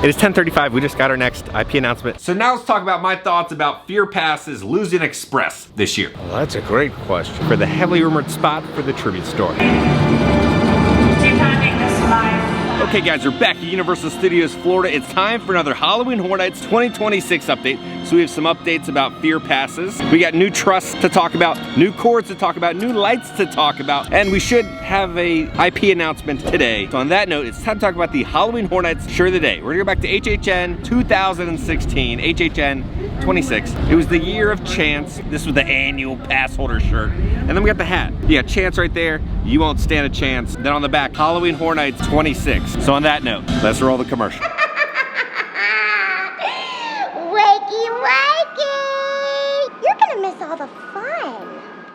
It is 10:35. We just got our next IP announcement. So now let's talk about my thoughts about Fear Pass's Losing Express this year. Well, that's a great question. For the heavily rumored spot for the tribute store. Okay guys, we're back at Universal Studios Florida. It's time for another Halloween Horror Nights 2026 update. So we have some updates about Fear Passes. We got new truss to talk about, new cords to talk about, new lights to talk about, and we should have a IP announcement today. So on that note, it's time to talk about the Halloween Horror Nights shirt of the day. We're gonna go back to HHN 2016, HHN 26. It was the year of Chance. This was the annual pass holder shirt. And then we got the hat. You got Chance right there. You won't stand a chance. Then on the back, Halloween Horror Nights 26. So on that note, let's roll the commercial. Wakey, wakey! You're gonna miss all the fun.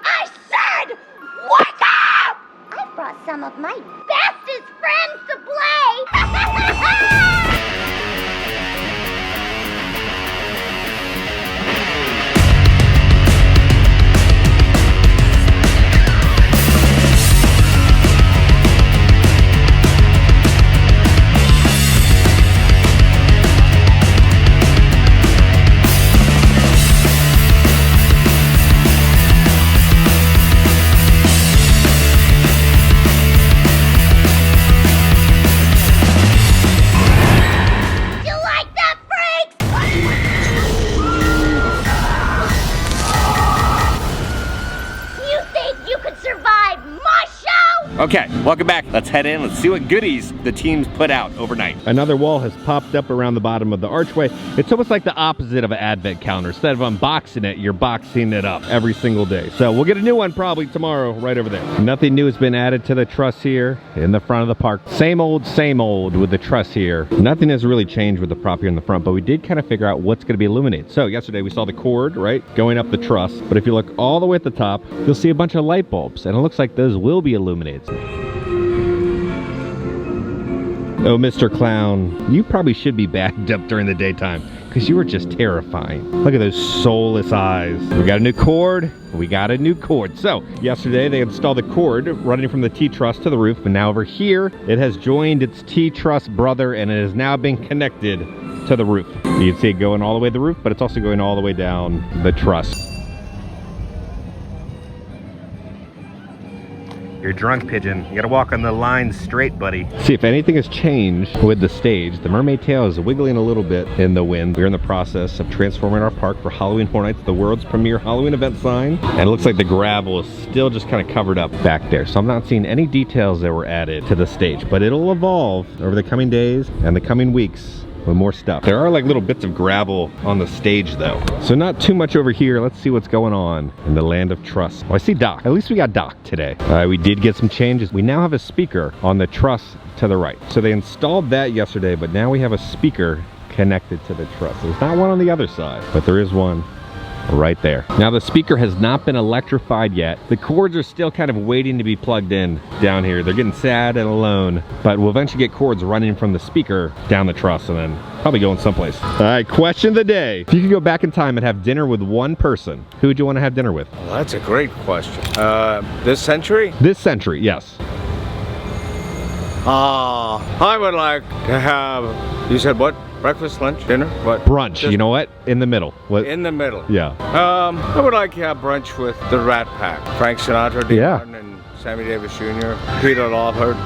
I said, wake up! I brought some of my bestest friends to play. Okay, welcome back. Let's head in. Let's see what goodies the teams put out overnight. Another wall has popped up around the bottom of the archway. It's almost like the opposite of an advent calendar. Instead of unboxing it, you're boxing it up every single day. So we'll get a new one probably tomorrow right over there. Nothing new has been added to the truss here in the front of the park. Same old with the truss here. Nothing has really changed with the prop here in the front, but we did kind of figure out what's going to be illuminated. So yesterday we saw the cord, right, going up the truss. But if you look all the way at the top, you'll see a bunch of light bulbs, and it looks like those will be illuminated. Oh, Mr. Clown, you probably should be bagged up during the daytime because you were just terrifying. Look at those soulless eyes. We got a new cord. We got a new cord. So yesterday they installed the cord running from the T-truss to the roof, but now over here it has joined its T-truss brother and it has now been connected to the roof. You can see it going all the way to the roof, but it's also going all the way down the truss. You're drunk, Pigeon. You gotta walk on the line straight, buddy. See, if anything has changed with the stage, the mermaid tail is wiggling a little bit in the wind. We're in the process of transforming our park for Halloween Horror Nights, the world's premier Halloween event sign. And it looks like the gravel is still just kind of covered up back there. So I'm not seeing any details that were added to the stage, but it'll evolve over the coming days and the coming weeks with more stuff. There are like little bits of gravel on the stage though. So not too much over here. Let's see what's going on in the land of truss. Well, I see Doc. At least we got Doc today. We did get some changes. We now have a speaker on the truss to the right. So they installed that yesterday, but now we have a speaker connected to the truss. There's not one on the other side, but there is one right there. Now the speaker has not been electrified yet. The cords are still kind of waiting to be plugged in down here. They're getting sad and alone, but we'll eventually get cords running from the speaker down the truss and then probably going someplace. All right, question of the day. If you could go back in time and have dinner with one person, who would you want to have dinner with? Well, that's a great question. This century? This century, yes. I would like to have, you said what? Breakfast, lunch, dinner? What? Brunch, Just you know what? In the middle. What? in the middle. Yeah. I would like to have brunch with the Rat Pack. Frank Sinatra, Dean Yeah. Martin, and Sammy Davis Jr., Peter Lawford.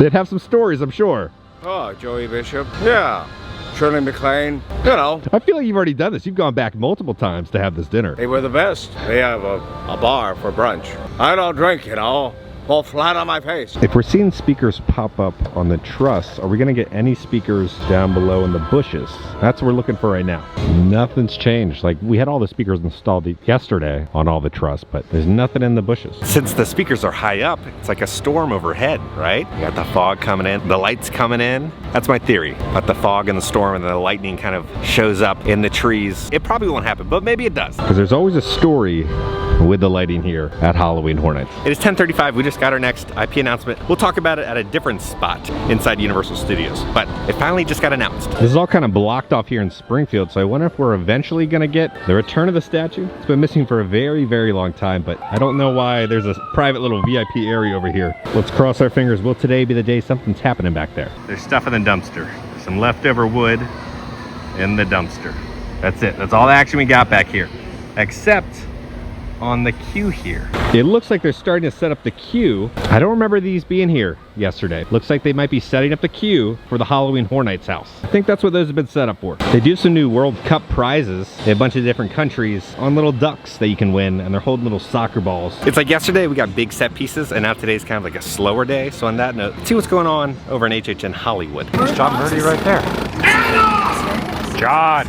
They'd have some stories, I'm sure. Oh, Joey Bishop. Yeah. Shirley MacLaine. You know, I feel like you've already done this. You've gone back multiple times to have this dinner. they were the best. They have a bar for brunch. I don't drink, you know. Fall flat on my face. If we're seeing speakers pop up on the truss, are we gonna get any speakers down below in the bushes? That's what we're looking for right now. Nothing's changed. Like, we had all the speakers installed yesterday on all the truss, but there's nothing in the bushes. Since the speakers are high up, it's like a storm overhead, right? You got the fog coming in, the lights coming in. That's my theory. But the fog and the storm and the lightning kind of shows up in the trees. It probably won't happen, but maybe it does. Because there's always a story with the lighting here at Halloween Horror Nights. It is 10:35. We just got our next IP announcement. We'll talk about it at a different spot inside Universal Studios, but it finally just got announced. This is all kind of blocked off here in Springfield, so I wonder if we're eventually gonna get the return of the statue. It's been missing for a very, very long time, but I don't know why there's a private little VIP area over here. Let's cross our fingers. Will today be the day something's happening back there? There's stuff in the dumpster. some leftover wood in the dumpster. That's it. That's all the action we got back here, except on the queue here. It looks like they're starting to set up the queue. I don't remember these being here yesterday. Looks like they might be setting up the queue for the Halloween Horror Nights house. I think that's what those have been set up for. They do some new World Cup prizes in a bunch of different countries on little ducks that you can win, and they're holding little soccer balls. It's like yesterday we got big set pieces, and now today's kind of like a slower day. So on that note, let's see what's going on over in HHN Hollywood. There's John Birdie right there. John!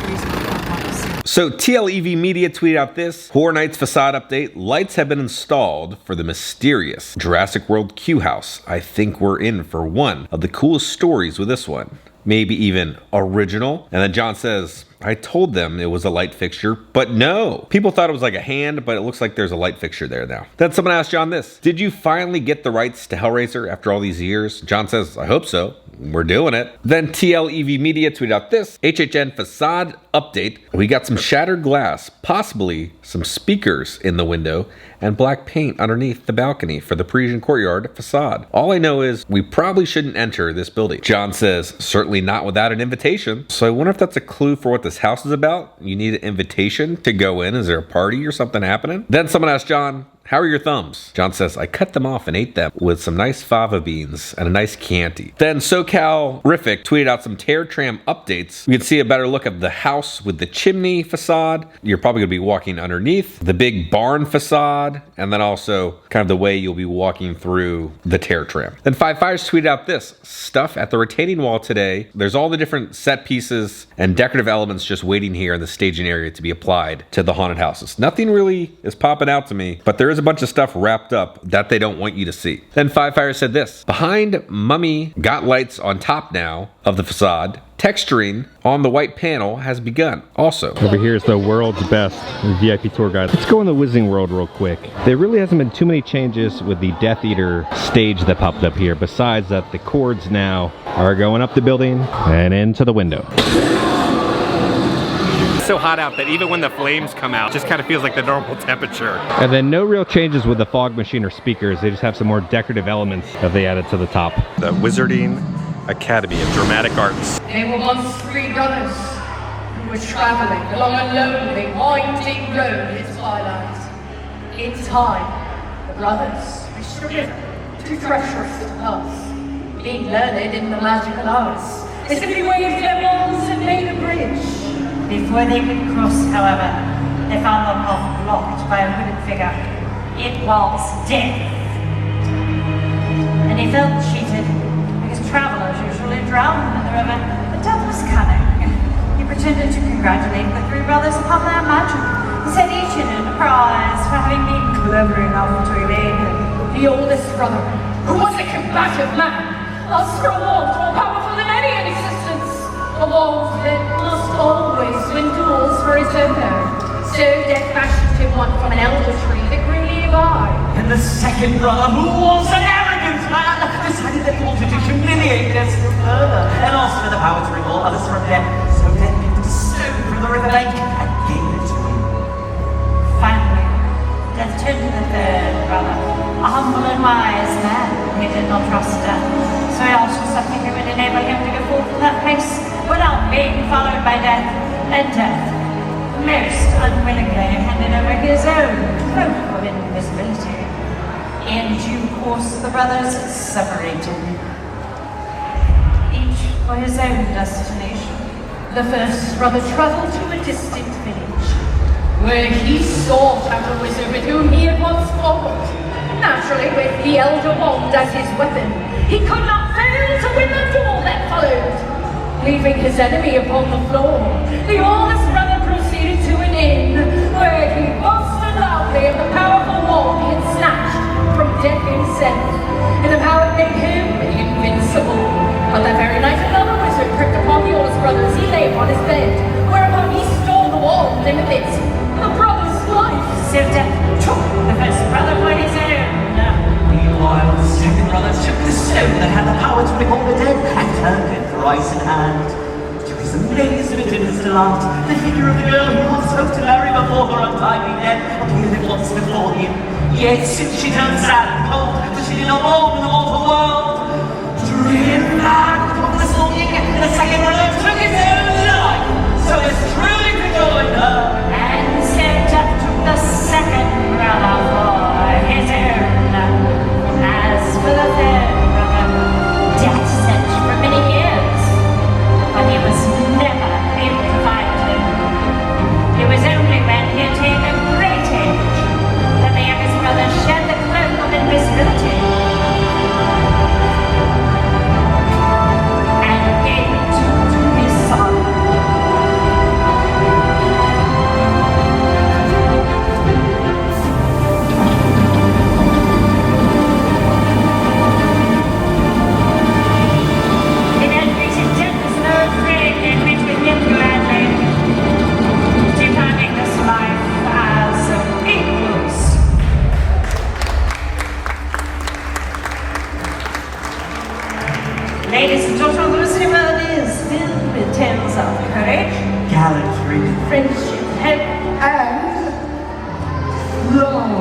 So TLEV Media tweeted out this: Horror Nights facade update. Lights have been installed for the mysterious Jurassic World Q house. I think we're in for one of the coolest stories with this one. Maybe even original. And then John says, I told them it was a light fixture, but no. People thought it was like a hand, but it looks like there's a light fixture there now. Then someone asked John this: did you finally get the rights to Hellraiser after all these years? John says, I hope so. We're doing it. Then TLEV Media tweeted out this: HHN facade update. We got some shattered glass, possibly some speakers in the window, and black paint underneath the balcony for the Parisian courtyard facade. All I know is we probably shouldn't enter this building. John says, certainly not without an invitation. So I wonder if that's a clue for what this house is about. You need an invitation to go in. Is there a party or something happening? Then someone asked John, how are your thumbs? John says, I cut them off and ate them with some nice fava beans and a nice Chianti. Then SoCal Rific tweeted out some tear tram updates. You can see a better look of the house with the chimney facade. You're probably gonna be walking underneath the big barn facade, and then also kind of the way you'll be walking through the tear tram. Then Five Fires tweeted out this: stuff at the retaining wall today. There's all the different set pieces and decorative elements just waiting here in the staging area to be applied to the haunted houses. Nothing really is popping out to me, but there is a bunch of stuff wrapped up that they don't want you to see. Then Five Fires said this: behind Mummy got lights on top now of the facade. Texturing on the white panel has begun. Also, over here is the world's best VIP tour guide. Let's go in the Wizarding World real quick. There really hasn't been too many changes with the Death Eater stage that popped up here, besides that the cords now are going up the building and into the window. It's so hot out that even when the flames come out, it just kind of feels like the normal temperature. And then no real changes with the fog machine or speakers. They just have some more decorative elements that they added to the top. The Wizarding Academy of Dramatic Arts. They were once three brothers who were traveling along a lonely, winding road at twilight. In time, the brothers reached a river too treacherous to pass. Being learned in the magical arts, they simply waved their wands and made a bridge. Before they could cross, however, they found the path blocked by a hooded figure. It was Death. And he felt cheated. Travelers usually drown in the river, but Death was cunning. He pretended to congratulate the three brothers upon their magic. He said each had earned a prize for having been clever enough to evade him. The oldest brother, who was a combative man, asked for a wand more powerful than any in existence. A wand that must always win duels for his owner. So Death fashioned him one from an elder tree that grew nearby. And the second brother, who was an arrogant man, decided that he wanted to humiliate Death still further and asked for the power to recall others from death. So Death picked a stone from the river bank and gave it to him. Finally, Death turned to the third brother, a humble and wise man. He did not trust Death, so he asked for something that would enable him to go forth from that place without being followed by Death. And Death, most unwillingly, handed over his own cloak of invisibility. In due course, the brothers separated, each for his own destination. The first brother traveled to a distant village, where he sought out a wizard with whom he had once fought. Naturally, with the elder wand as his weapon, he could not fail to win the duel that followed. Leaving his enemy upon the floor, the oldest brother proceeded to an inn, where he boasted loudly of the powerful wand he had snatched from Death himself, and of how it made him invincible. On that very night, another wizard pricked upon the oldest brother as he lay upon his bed, whereupon he stole the wand and with it the brother's life. So Death took the first brother for his own. Meanwhile, the second brother took the stone that had the power to recall the dead and turned it thrice in hand. To his amazement and his delight, the figure of the girl who once hoped to marry before her untimely death appeared at once before him. Yet since she turned sad and cold, for she did not mourn in the mortal world, dream man from the swinging, and the second brother took his own life. So it's truly to go now. And so Death took the second brother for his own. As for the third brother, Death searched for many years, but he was never able to find him. It was only when he attained a great age that the youngest brother shed the cloak of invisibility and gave it to his son. In increasing Death's no afraid in which we live gladly, departing this life as equals. Ladies and gentlemen, the listening world is filled with tales of courage, Gallantry. friendship, hope, and love.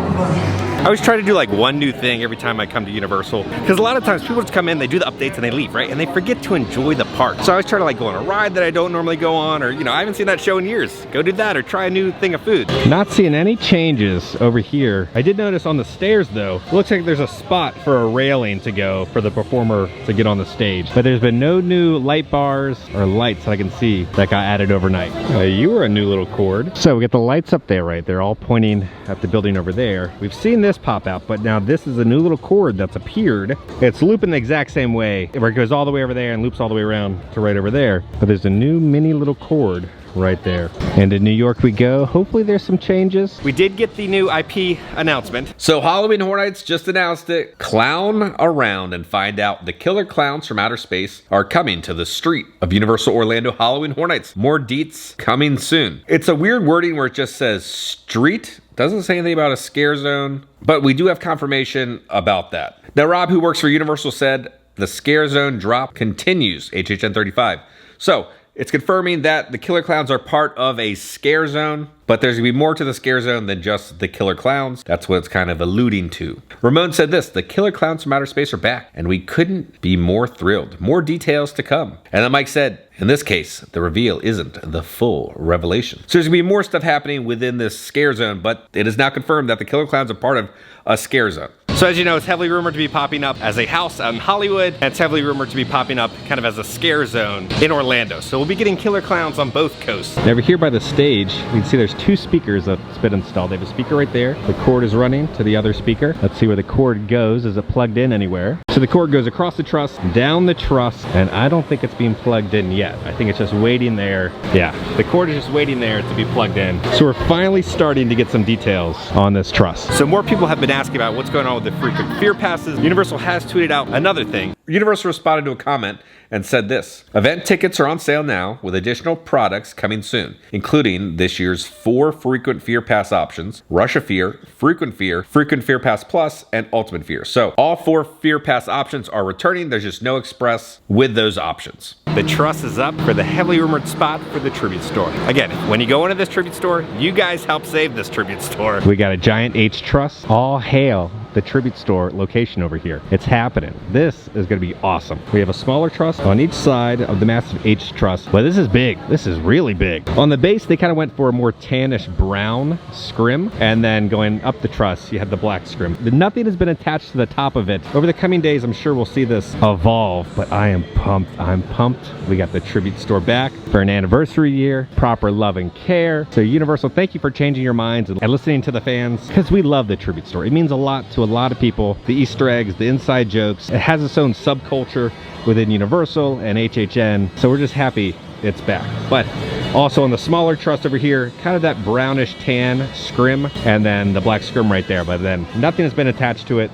I always try to do like one new thing every time I come to Universal, because a lot of times people just come in, they do the updates and they leave, right? And they forget to enjoy the park. So I always try to like go on a ride that I don't normally go on, or I haven't seen that show in years. Go do that or try a new thing of food. Not seeing any changes over here. I did notice on the stairs though, it looks like there's a spot for a railing to go for the performer to get on the stage. But there's been no new light bars or lights that I can see that got added overnight. You were a new little cord. So we got the lights up there, right? They're all pointing at the building over there. We've seen this pop out, but now this is a new little cord that's appeared. It's looping the exact same way, where it goes all the way over there and loops all the way around to right over there. But there's a new mini little cord right there. And in New York we go. Hopefully there's some changes. We did get the new IP announcement. So Halloween Horror Nights just announced it. Clown around and find out the killer clowns from outer space are coming to the street of Universal Orlando Halloween Horror Nights. More deets coming soon. It's a weird wording where it just says street. Doesn't say anything about a scare zone, but we do have confirmation about that. Now, Rob, who works for Universal, said the scare zone drop continues, HHN 35. So it's confirming that the killer clowns are part of a scare zone, but there's gonna be more to the scare zone than just the killer clowns. That's what it's kind of alluding to. Ramon said this, the killer clowns from outer space are back, and we couldn't be more thrilled. More details to come. And then Mike said, in this case, the reveal isn't the full revelation. So there's gonna be more stuff happening within this scare zone, but it is now confirmed that the killer clowns are part of a scare zone. So as you know, it's heavily rumored to be popping up as a house out in Hollywood, and it's heavily rumored to be popping up kind of as a scare zone in Orlando. So we'll be getting killer clowns on both coasts. Over here by the stage, you can see there's two speakers that's been installed. They have a speaker right there. The cord is running to the other speaker. Let's see where the cord goes. Is it plugged in anywhere? So the cord goes across the truss, down the truss, and I don't think it's being plugged in yet. I think it's just waiting there. Yeah, the cord is just waiting there to be plugged in. So we're finally starting to get some details on this truss. So more people have been asking about what's going on with the frequent fear passes. Universal has tweeted out another thing. Universal responded to a comment and said this, event tickets are on sale now with additional products coming soon, including this year's 4 frequent fear pass options, Rush of Fear, Frequent Fear Pass Plus, and Ultimate Fear. So all 4 fear pass options are returning. There's just no express with those options. The truss is up for the heavily rumored spot for the tribute store. Again, when you go into this tribute store, you guys help save this tribute store. We got a giant H truss. All hail the tribute store location over here. It's happening. This is going to be awesome. We have a smaller truss on each side of the massive H truss, but this is big. This is really big. On the base, they kind of went for a more tannish brown scrim, and then going up the truss, you have the black scrim. Nothing has been attached to the top of it. Over the coming days, I'm sure we'll see this evolve, but I am pumped. I'm pumped. We got the tribute store back for an anniversary year, proper love and care. So Universal, thank you for changing your minds and listening to the fans, because we love the tribute store. It means a lot to a lot of people. The Easter eggs, the inside jokes. It has its own subculture within Universal and HHN. So we're just happy it's back. But also on the smaller truss over here, kind of that brownish tan scrim, and then the black scrim right there. But then nothing has been attached to it.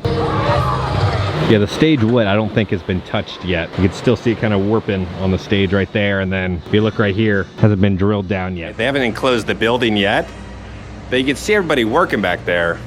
Yeah, the stage wood I don't think has been touched yet. You can still see it kind of warping on the stage right there, and then if you look right here, hasn't been drilled down yet. They haven't enclosed the building yet, but you can see everybody working back there.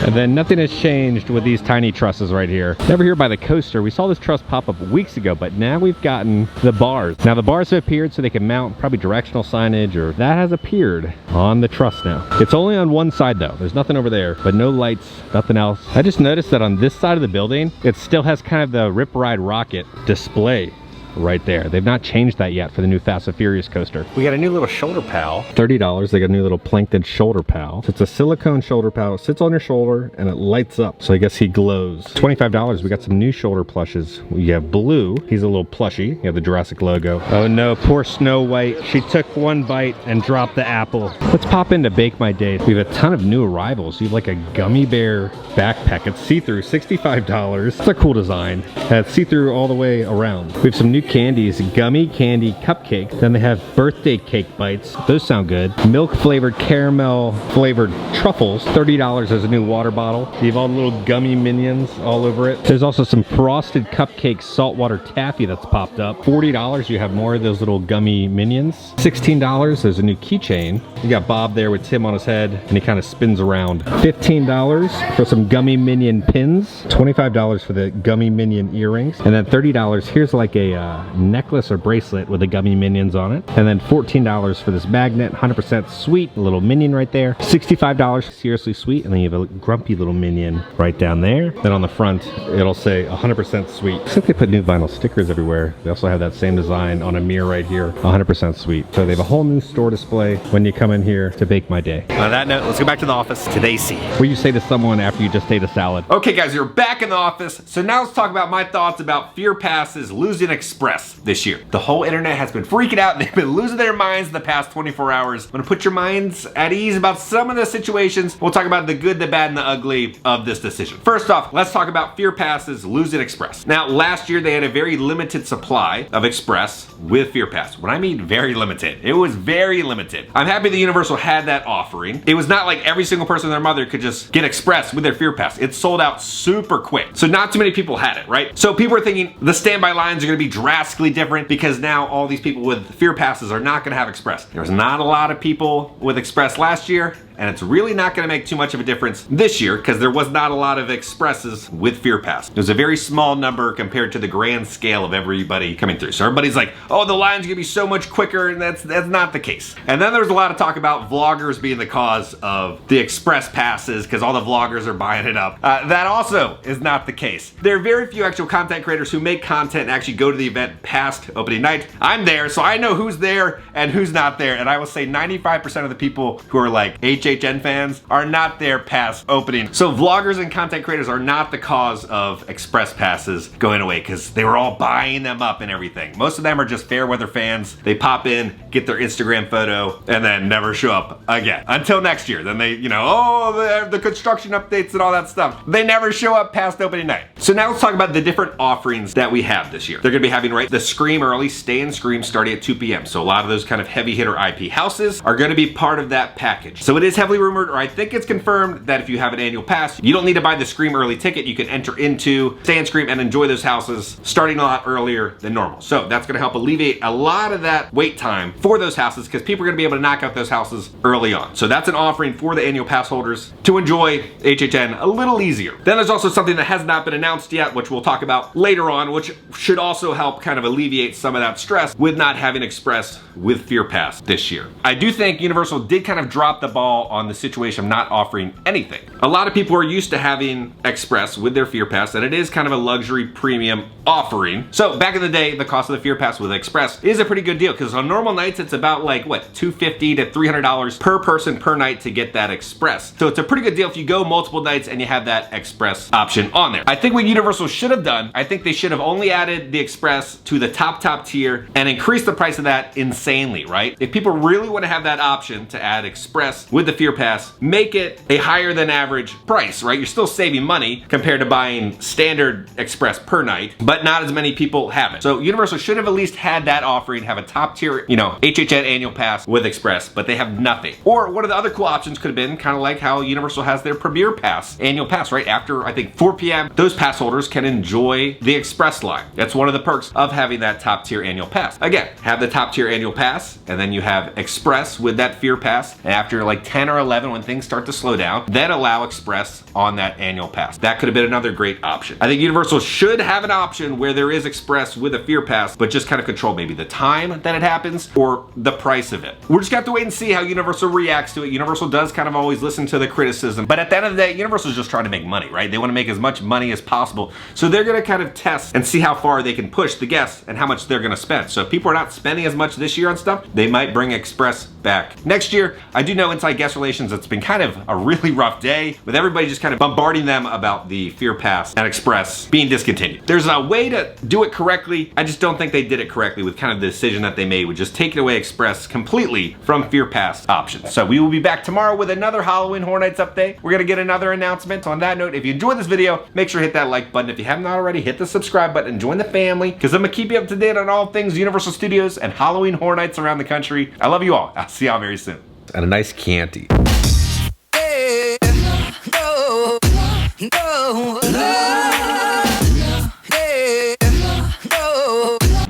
And then nothing has changed with these tiny trusses right here. Over here by the coaster, we saw this truss pop up weeks ago, but now we've gotten the bars. Now the bars have appeared so they can mount probably directional signage, or that has appeared on the truss now. It's only on one side though. There's nothing over there, but no lights, nothing else. I just noticed that on this side of the building, it still has kind of the Rip Ride Rocket display right there. They've not changed that yet for the new Fast and Furious coaster. We got a new little shoulder pal. $30, they got a new little plankton shoulder pal. So it's a silicone shoulder pal. It sits on your shoulder and it lights up. So I guess he glows. $25, we got some new shoulder plushes. We have Blue. He's a little plushie. You have the Jurassic logo. Oh no, poor Snow White. She took one bite and dropped the apple. Let's pop into Bake My Day. We have a ton of new arrivals. You have like a gummy bear backpack. It's see-through, $65. It's a cool design. It's see-through all the way around. We have some new candies, gummy candy cupcake. Then they have birthday cake bites. Those sound good. Milk flavored caramel flavored truffles. $30 as a new water bottle. You have all the little gummy minions all over it. There's also some frosted cupcake saltwater taffy that's popped up. $40, you have more of those little gummy minions. $16, there's a new keychain. You got Bob there with Tim on his head and he kind of spins around. $15 for some gummy minion pins. $25 for the gummy minion earrings. And then $30, here's like a necklace or bracelet with the gummy minions on it. And then $14 for this magnet, 100% sweet, a little minion right there. $65, seriously sweet. And then you have a grumpy little minion right down there. Then on the front, it'll say 100% sweet. Looks like they put new vinyl stickers everywhere. They also have that same design on a mirror right here, 100% sweet. So they have a whole new store display when you come in here to Bake My Day. On that note, let's go back to the office to AC. What do you say to someone after you just ate a salad? Okay guys, you're back in the office. So now let's talk about my thoughts about Fear Passes losing Express this year. The whole internet has been freaking out. They've been losing their minds the past 24 hours. I'm gonna put your minds at ease about some of the situations. We'll talk about the good, the bad, and the ugly of this decision. First off, let's talk about Fear Passes losing Express. Now, last year they had a very limited supply of Express with Fear Pass. When I mean very limited, it was very limited. I'm happy that Universal had that offering. It was not like every single person and their mother could just get Express with their Fear Pass. It sold out super quick. So not too many people had it, right? So people are thinking the standby lines are gonna be drastically different because now all these people with Fear Passes are not gonna have Express. There was not a lot of people with Express last year, and it's really not gonna make too much of a difference this year because there was not a lot of Expresses with Fear Pass. It was a very small number compared to the grand scale of everybody coming through. So everybody's like, oh, the line's gonna be so much quicker, and that's not the case. And then there's a lot of talk about vloggers being the cause of the Express passes because all the vloggers are buying it up. That also is not the case. There are very few actual content creators who make content and actually go to the event past opening night. I'm there, so I know who's there and who's not there, and I will say 95% of the people who are like HHN fans are not there past opening. So vloggers and content creators are not the cause of Express passes going away because they were all buying them up and everything. Most of them are just fair weather fans. They pop in, get their Instagram photo, and then never show up again until next year. Then they, the construction updates and all that stuff. They never show up past opening night. So now let's talk about the different offerings that we have this year. They're gonna be having, right, the Scream Early Stay and Scream starting at 2 p.m. So a lot of those kind of heavy hitter IP houses are gonna be part of that package. So it is heavily rumored, or I think it's confirmed, that if you have an annual pass, you don't need to buy the Scream Early ticket. You can enter into Stay and Scream and enjoy those houses starting a lot earlier than normal. So that's gonna help alleviate a lot of that wait time for those houses because people are gonna be able to knock out those houses early on. So that's an offering for the annual pass holders to enjoy HHN a little easier. Then there's also something that has not been announced yet, which we'll talk about later on, which should also help kind of alleviate some of that stress with not having Express with Fear Pass this year. I do think Universal did kind of drop the ball on the situation of not offering anything. A lot of people are used to having Express with their Fear Pass, and it is kind of a luxury premium offering. So back in the day, the cost of the Fear Pass with Express is a pretty good deal because on normal nights, it's about like, what, $250 to $300 per person per night to get that Express. So it's a pretty good deal if you go multiple nights and you have that Express option on there. I think what Universal should have done, I think they should have only added the Express to the top tier and increased the price of that insanely, right? If people really want to have that option to add Express with the Fear Pass, make it a higher than average price, right? You're still saving money compared to buying standard Express per night, but not as many people have it. So Universal should have at least had that offering, have a top tier, HHN annual pass with Express, but they have nothing. Or one of the other cool options could have been kind of like how Universal has their Premier Pass annual pass, right? After, I think, 4 p.m., those pass holders can enjoy the Express line. That's one of the perks of having that top tier annual pass. Again, have the top tier annual pass, and then you have Express with that Fear Pass. And after like 10 10 or 11 when things start to slow down, then allow Express on that annual pass. That could have been another great option. I think Universal should have an option where there is Express with a Fear Pass, but just kind of control maybe the time that it happens or the price of it. We're just gonna have to wait and see how Universal reacts to it. Universal does kind of always listen to the criticism, but at the end of the day, Universal's just trying to make money, right? They want to make as much money as possible. So they're gonna kind of test and see how far they can push the guests and how much they're gonna spend. So if people are not spending as much this year on stuff, they might bring Express back next year. I do know inside guest relations, it's been kind of a really rough day with everybody just kind of bombarding them about the Fear Pass and Express being discontinued. There's a way to do it correctly. I just don't think they did it correctly with kind of the decision that they made with just taking away Express completely from Fear Pass options. So we will be back tomorrow with another Halloween Horror Nights update. We're gonna get another announcement. On that note, if you enjoyed this video, make sure to hit that like button. If you haven't already, hit the subscribe button and join the family, because I'm gonna keep you up to date on all things Universal Studios and Halloween Horror Nights around the country. I love you all. I'll see y'all very soon. And a nice Chianti.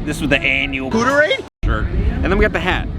This was the annual Booterade shirt. And then we got the hat.